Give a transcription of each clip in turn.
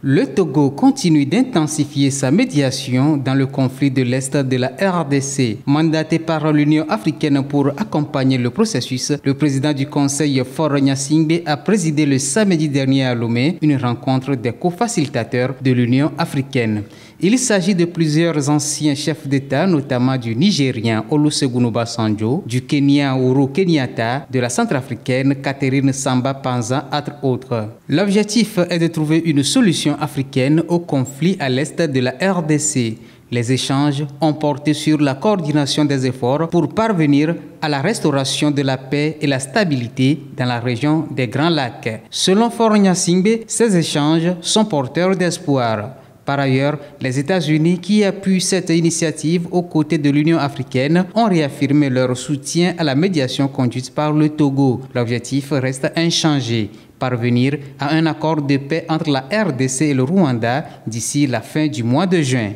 Le Togo continue d'intensifier sa médiation dans le conflit de l'Est de la RDC. Mandaté par l'Union africaine pour accompagner le processus, le président du Conseil, Faure Gnassingbé, a présidé le samedi dernier à Lomé une rencontre des co-facilitateurs de l'Union africaine. Il s'agit de plusieurs anciens chefs d'État, notamment du Nigérien Olusegun Obasanjo, du Kenyan Uhuru Kenyatta, de la Centrafricaine Catherine Samba Panza, entre autres. L'objectif est de trouver une solution africaine au conflit à l'est de la RDC. Les échanges ont porté sur la coordination des efforts pour parvenir à la restauration de la paix et la stabilité dans la région des Grands Lacs. Selon Faure Gnassingbé, ces échanges sont porteurs d'espoir. Par ailleurs, les États-Unis, qui appuient cette initiative aux côtés de l'Union africaine, ont réaffirmé leur soutien à la médiation conduite par le Togo. L'objectif reste inchangé: parvenir à un accord de paix entre la RDC et le Rwanda d'ici la fin du mois de juin.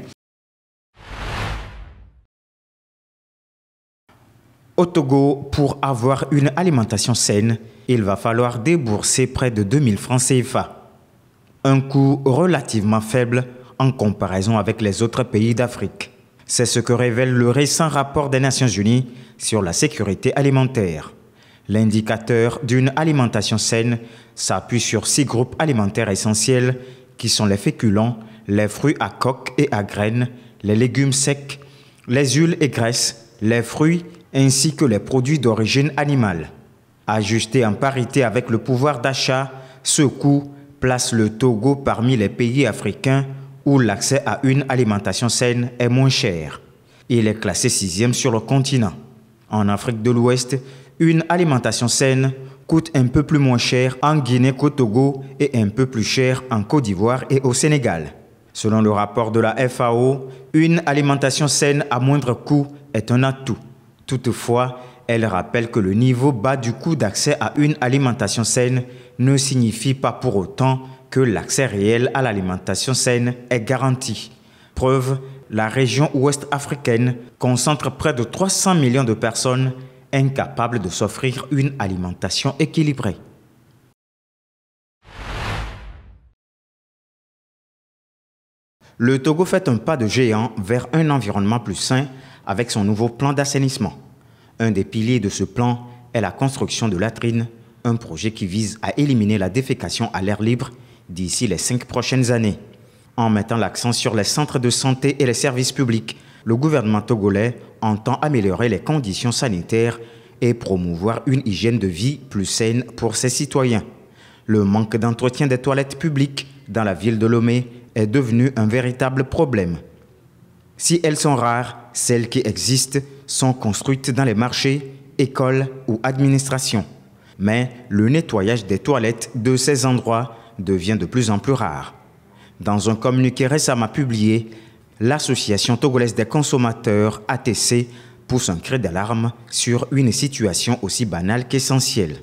Au Togo, pour avoir une alimentation saine, il va falloir débourser près de 2000 francs CFA. Un coût relativement faible en comparaison avec les autres pays d'Afrique. C'est ce que révèle le récent rapport des Nations Unies sur la sécurité alimentaire. L'indicateur d'une alimentation saine s'appuie sur 6 groupes alimentaires essentiels qui sont les féculents, les fruits à coque et à graines, les légumes secs, les huiles et graisses, les fruits ainsi que les produits d'origine animale. Ajusté en parité avec le pouvoir d'achat, ce coût place le Togo parmi les pays africains où l'accès à une alimentation saine est moins cher. Il est classé 6e sur le continent. En Afrique de l'Ouest, une alimentation saine coûte un peu plus moins cher en Guinée qu'au Togo et un peu plus cher en Côte d'Ivoire et au Sénégal. Selon le rapport de la FAO, une alimentation saine à moindre coût est un atout. Toutefois, elle rappelle que le niveau bas du coût d'accès à une alimentation saine ne signifie pas pour autant que l'accès réel à l'alimentation saine est garanti. Preuve, la région ouest africaine concentre près de 300 millions de personnes incapables de s'offrir une alimentation équilibrée. Le Togo fait un pas de géant vers un environnement plus sain avec son nouveau plan d'assainissement. Un des piliers de ce plan est la construction de latrines, un projet qui vise à éliminer la défécation à l'air libre d'ici les 5 prochaines années. En mettant l'accent sur les centres de santé et les services publics, le gouvernement togolais entend améliorer les conditions sanitaires et promouvoir une hygiène de vie plus saine pour ses citoyens. Le manque d'entretien des toilettes publiques dans la ville de Lomé est devenu un véritable problème. Si elles sont rares, celles qui existent sont construites dans les marchés, écoles ou administrations. Mais le nettoyage des toilettes de ces endroits devient de plus en plus rare. Dans un communiqué récemment publié, l'Association togolaise des consommateurs, ATC, pousse un cri d'alarme sur une situation aussi banale qu'essentielle: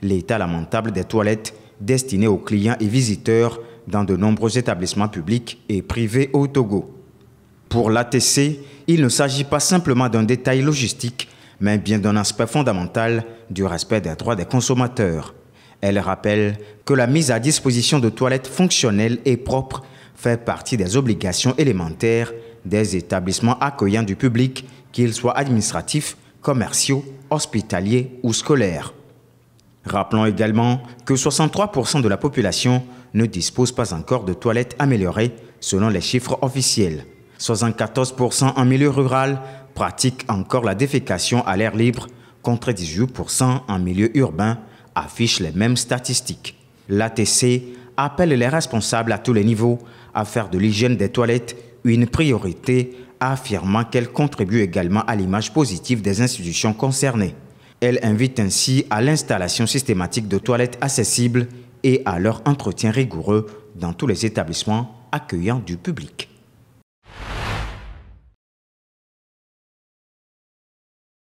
l'état lamentable des toilettes destinées aux clients et visiteurs dans de nombreux établissements publics et privés au Togo. Pour l'ATC, il ne s'agit pas simplement d'un détail logistique, mais bien d'un aspect fondamental du respect des droits des consommateurs. Elle rappelle que la mise à disposition de toilettes fonctionnelles et propres fait partie des obligations élémentaires des établissements accueillant du public, qu'ils soient administratifs, commerciaux, hospitaliers ou scolaires. Rappelons également que 63% de la population ne dispose pas encore de toilettes améliorées selon les chiffres officiels. 74% en milieu rural pratiquent encore la défécation à l'air libre, contre 18% en milieu urbain, affichent les mêmes statistiques. L'ATC appelle les responsables à tous les niveaux à faire de l'hygiène des toilettes une priorité, affirmant qu'elle contribue également à l'image positive des institutions concernées. Elle invite ainsi à l'installation systématique de toilettes accessibles et à leur entretien rigoureux dans tous les établissements accueillant du public.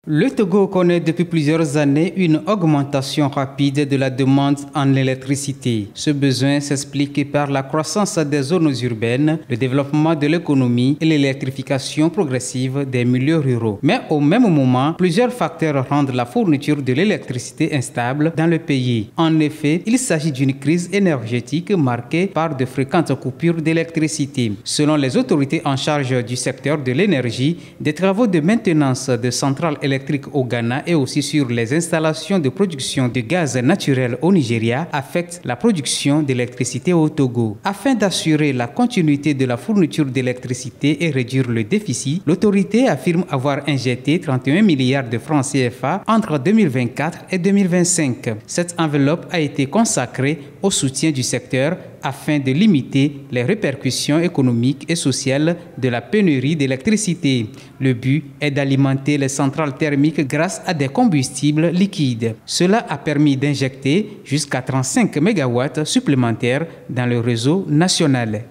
Le Togo connaît depuis plusieurs années une augmentation rapide de la demande en électricité. Ce besoin s'explique par la croissance des zones urbaines, le développement de l'économie et l'électrification progressive des milieux ruraux. Mais au même moment, plusieurs facteurs rendent la fourniture de l'électricité instable dans le pays. En effet, il s'agit d'une crise énergétique marquée par de fréquentes coupures d'électricité. Selon les autorités en charge du secteur de l'énergie, des travaux de maintenance de centrales électriques au Ghana et aussi sur les installations de production de gaz naturel au Nigeria affectent la production d'électricité au Togo. Afin d'assurer la continuité de la fourniture d'électricité et réduire le déficit, l'autorité affirme avoir injecté 31 milliards de francs CFA entre 2024 et 2025. Cette enveloppe a été consacrée au soutien du secteur afin de limiter les répercussions économiques et sociales de la pénurie d'électricité. Le but est d'alimenter les centrales thermiques grâce à des combustibles liquides. Cela a permis d'injecter jusqu'à 35 MW supplémentaires dans le réseau national.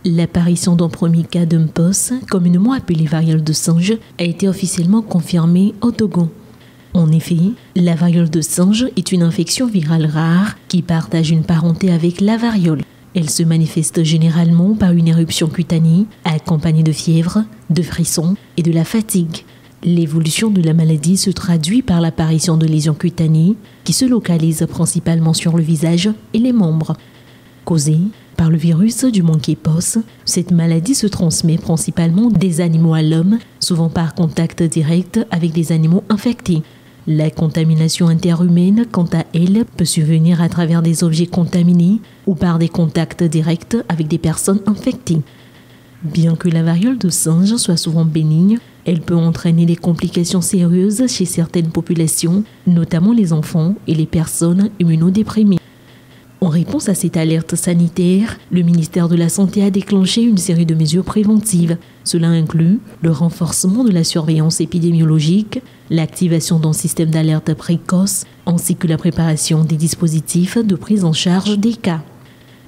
L'apparition d'un premier cas de mpox, communément appelé variole de singe, a été officiellement confirmée au Togo. En effet, la variole de singe est une infection virale rare qui partage une parenté avec la variole. Elle se manifeste généralement par une éruption cutanée accompagnée de fièvre, de frissons et de la fatigue. L'évolution de la maladie se traduit par l'apparition de lésions cutanées qui se localisent principalement sur le visage et les membres. Causée par le virus du monkeypox, cette maladie se transmet principalement des animaux à l'homme, souvent par contact direct avec des animaux infectés. La contamination interhumaine, quant à elle, peut survenir à travers des objets contaminés ou par des contacts directs avec des personnes infectées. Bien que la variole de singe soit souvent bénigne, elle peut entraîner des complications sérieuses chez certaines populations, notamment les enfants et les personnes immunodéprimées. En réponse à cette alerte sanitaire, le ministère de la Santé a déclenché une série de mesures préventives. Cela inclut le renforcement de la surveillance épidémiologique, l'activation d'un système d'alerte précoce, ainsi que la préparation des dispositifs de prise en charge des cas.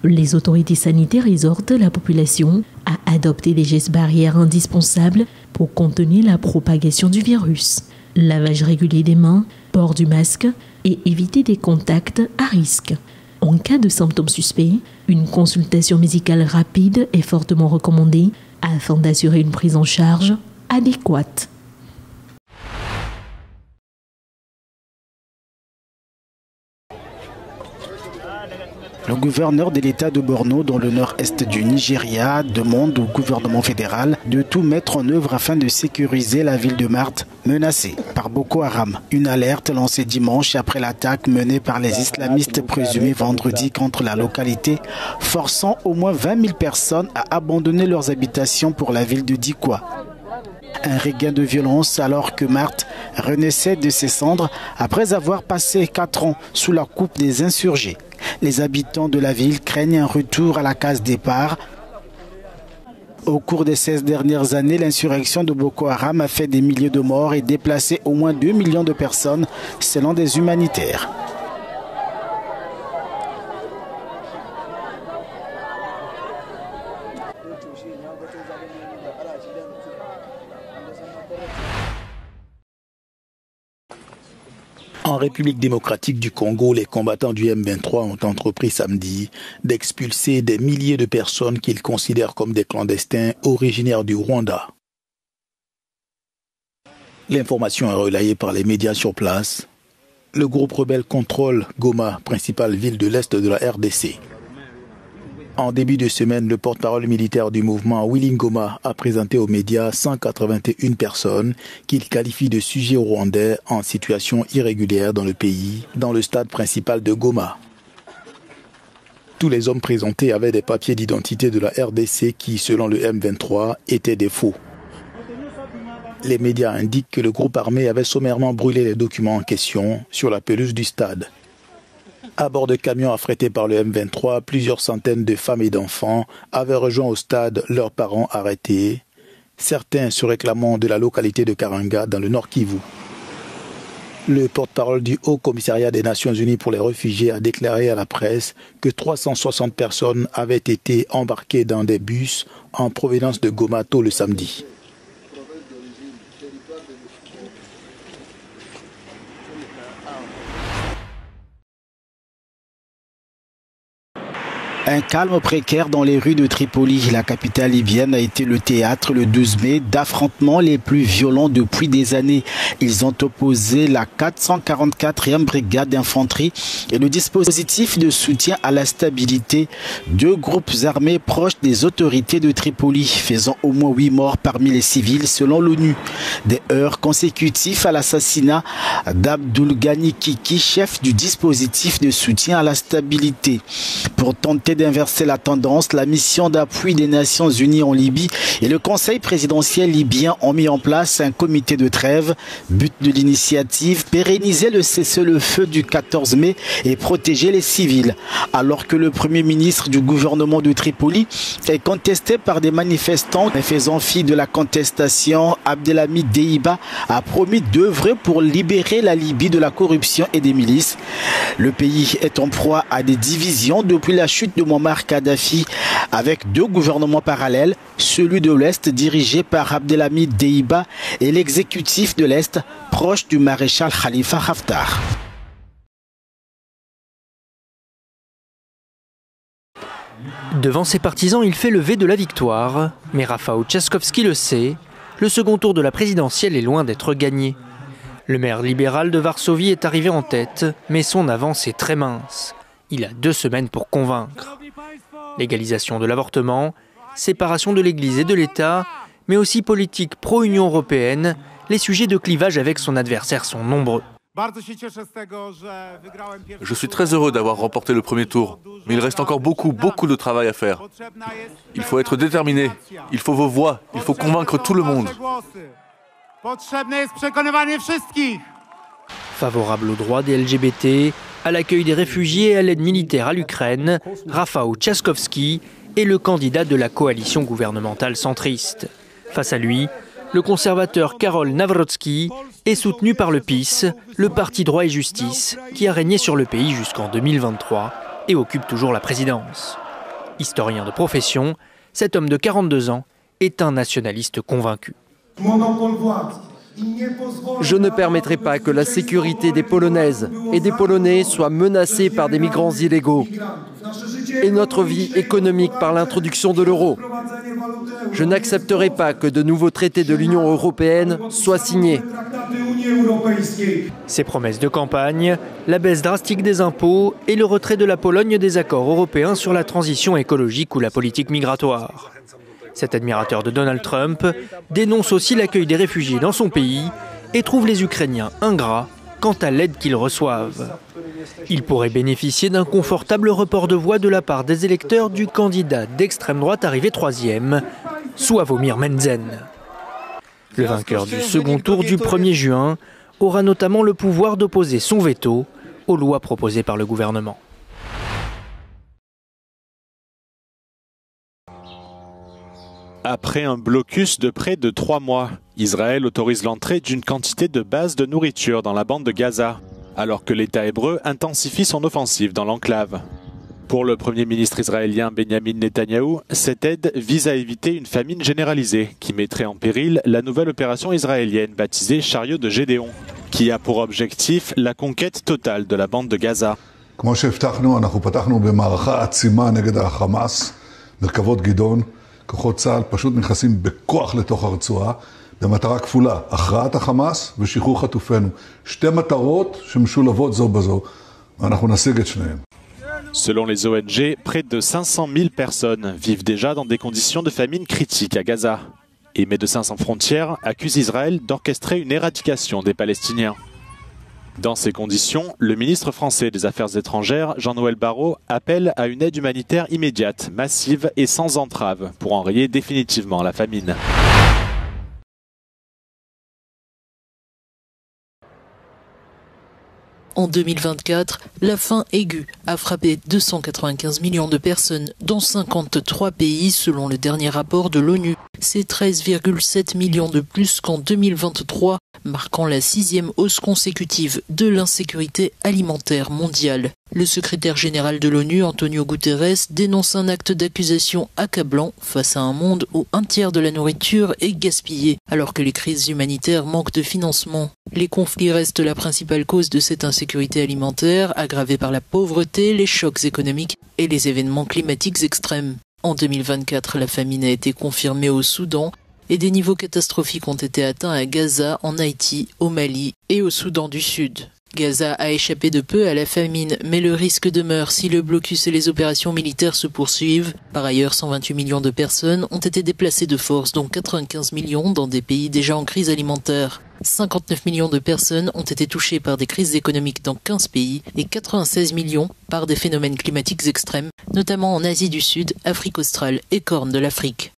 Les autorités sanitaires exhortent la population à adopter des gestes barrières indispensables pour contenir la propagation du virus. Lavage régulier des mains, port du masque et éviter des contacts à risque. En cas de symptômes suspects, une consultation médicale rapide est fortement recommandée afin d'assurer une prise en charge adéquate. Le gouverneur de l'État de Borno, dans le nord-est du Nigeria, demande au gouvernement fédéral de tout mettre en œuvre afin de sécuriser la ville de Marte, menacée par Boko Haram. Une alerte lancée dimanche après l'attaque menée par les islamistes présumés vendredi contre la localité, forçant au moins 20 000 personnes à abandonner leurs habitations pour la ville de Dikwa. Un regain de violence alors que Marte renaissait de ses cendres après avoir passé 4 ans sous la coupe des insurgés. Les habitants de la ville craignent un retour à la case départ. Au cours des 16 dernières années, l'insurrection de Boko Haram a fait des milliers de morts et déplacé au moins 2 millions de personnes, selon des humanitaires. En République démocratique du Congo, les combattants du M23 ont entrepris samedi d'expulser des milliers de personnes qu'ils considèrent comme des clandestins originaires du Rwanda. L'information est relayée par les médias sur place. Le groupe rebelle contrôle Goma, principale ville de l'Est de la RDC. En début de semaine, le porte-parole militaire du mouvement Willy Ngoma a présenté aux médias 181 personnes qu'il qualifie de sujets rwandais en situation irrégulière dans le pays, dans le stade principal de Goma. Tous les hommes présentés avaient des papiers d'identité de la RDC qui, selon le M23, étaient des faux. Les médias indiquent que le groupe armé avait sommairement brûlé les documents en question sur la pelouse du stade. À bord de camions affrétés par le M23, plusieurs centaines de femmes et d'enfants avaient rejoint au stade leurs parents arrêtés, certains se réclamant de la localité de Karanga dans le Nord Kivu. Le porte-parole du Haut Commissariat des Nations Unies pour les réfugiés a déclaré à la presse que 360 personnes avaient été embarquées dans des bus en provenance de Goma tôt le samedi. Un calme précaire dans les rues de Tripoli, la capitale libyenne, a été le théâtre le 12 mai d'affrontements les plus violents depuis des années. Ils ont opposé la 444e brigade d'infanterie et le dispositif de soutien à la stabilité, deux groupes armés proches des autorités de Tripoli, faisant au moins 8 morts parmi les civils selon l'ONU. Des heurts consécutifs à l'assassinat d'Abdul Ghani Kiki, chef du dispositif de soutien à la stabilité. Pour tenter d'inverser la tendance, la mission d'appui des Nations Unies en Libye et le Conseil présidentiel libyen ont mis en place un comité de trêve. But de l'initiative, pérenniser le cessez-le-feu du 14 mai et protéger les civils. Alors que le premier ministre du gouvernement de Tripoli est contesté par des manifestants faisant fi de la contestation, Abdelhamid Deiba a promis d'œuvrer pour libérer la Libye de la corruption et des milices. Le pays est en proie à des divisions depuis la chute de Muammar Kadhafi, avec deux gouvernements parallèles, celui de l'Est dirigé par Abdelhamid Deiba et l'exécutif de l'Est proche du maréchal Khalifa Haftar. Devant ses partisans, il fait le V de la victoire, mais Rafał Trzaskowski le sait, le second tour de la présidentielle est loin d'être gagné. Le maire libéral de Varsovie est arrivé en tête, mais son avance est très mince. Il a 2 semaines pour convaincre. Légalisation de l'avortement, séparation de l'Église et de l'État, mais aussi politique pro-Union européenne, les sujets de clivage avec son adversaire sont nombreux. Je suis très heureux d'avoir remporté le premier tour, mais il reste encore beaucoup de travail à faire. Il faut être déterminé, il faut vos voix, il faut convaincre tout le monde. Favorable aux droits des LGBT, à l'accueil des réfugiés et à l'aide militaire à l'Ukraine, Rafał Trzaskowski est le candidat de la coalition gouvernementale centriste. Face à lui, le conservateur Karol Nawrocki est soutenu par le PiS, le parti droit et justice, qui a régné sur le pays jusqu'en 2023 et occupe toujours la présidence. Historien de profession, cet homme de 42 ans est un nationaliste convaincu. Je ne permettrai pas que la sécurité des Polonaises et des Polonais soit menacée par des migrants illégaux et notre vie économique par l'introduction de l'euro. Je n'accepterai pas que de nouveaux traités de l'Union européenne soient signés. Ses promesses de campagne, la baisse drastique des impôts et le retrait de la Pologne des accords européens sur la transition écologique ou la politique migratoire. Cet admirateur de Donald Trump dénonce aussi l'accueil des réfugiés dans son pays et trouve les Ukrainiens ingrats quant à l'aide qu'ils reçoivent. Il pourrait bénéficier d'un confortable report de voix de la part des électeurs du candidat d'extrême droite arrivé 3e, Sławomir Mentzen. Le vainqueur du second tour du 1er juin aura notamment le pouvoir d'opposer son veto aux lois proposées par le gouvernement. Après un blocus de près de 3 mois, Israël autorise l'entrée d'une quantité de bases de nourriture dans la bande de Gaza, alors que l'État hébreu intensifie son offensive dans l'enclave. Pour le Premier ministre israélien Benjamin Netanyahou, cette aide vise à éviter une famine généralisée qui mettrait en péril la nouvelle opération israélienne baptisée Chariot de Gédéon, qui a pour objectif la conquête totale de la bande de Gaza. כוחות צה"ל פשוט נכנסים בכוח לתוך הרצועה במטרה כפולה, הכרעת החמאס ושחרור חטופינו. 2 מטרות שמשולבות זו בזו, ואנחנו נשיג את שניהם. Selon les ONG, près de 500 000 personnes vivent déjà dans des conditions de famine critiques à Gaza. Et Médecins sans frontières accuse Israël d'orchestrer une éradication des Palestiniens. Dans ces conditions, le ministre français des Affaires étrangères, Jean-Noël Barrot, appelle à une aide humanitaire immédiate, massive et sans entrave pour enrayer définitivement la famine. En 2024, la faim aiguë a frappé 295 millions de personnes dans 53 pays selon le dernier rapport de l'ONU. C'est 13,7 millions de plus qu'en 2023 marquant la 6e hausse consécutive de l'insécurité alimentaire mondiale. Le secrétaire général de l'ONU, Antonio Guterres, dénonce un acte d'accusation accablant face à un monde où un tiers de la nourriture est gaspillée, alors que les crises humanitaires manquent de financement. Les conflits restent la principale cause de cette insécurité alimentaire, aggravée par la pauvreté, les chocs économiques et les événements climatiques extrêmes. En 2024, la famine a été confirmée au Soudan et des niveaux catastrophiques ont été atteints à Gaza, en Haïti, au Mali et au Soudan du Sud. Gaza a échappé de peu à la famine, mais le risque demeure si le blocus et les opérations militaires se poursuivent. Par ailleurs, 128 millions de personnes ont été déplacées de force, dont 95 millions dans des pays déjà en crise alimentaire. 59 millions de personnes ont été touchées par des crises économiques dans 15 pays et 96 millions par des phénomènes climatiques extrêmes, notamment en Asie du Sud, Afrique australe et Corne de l'Afrique.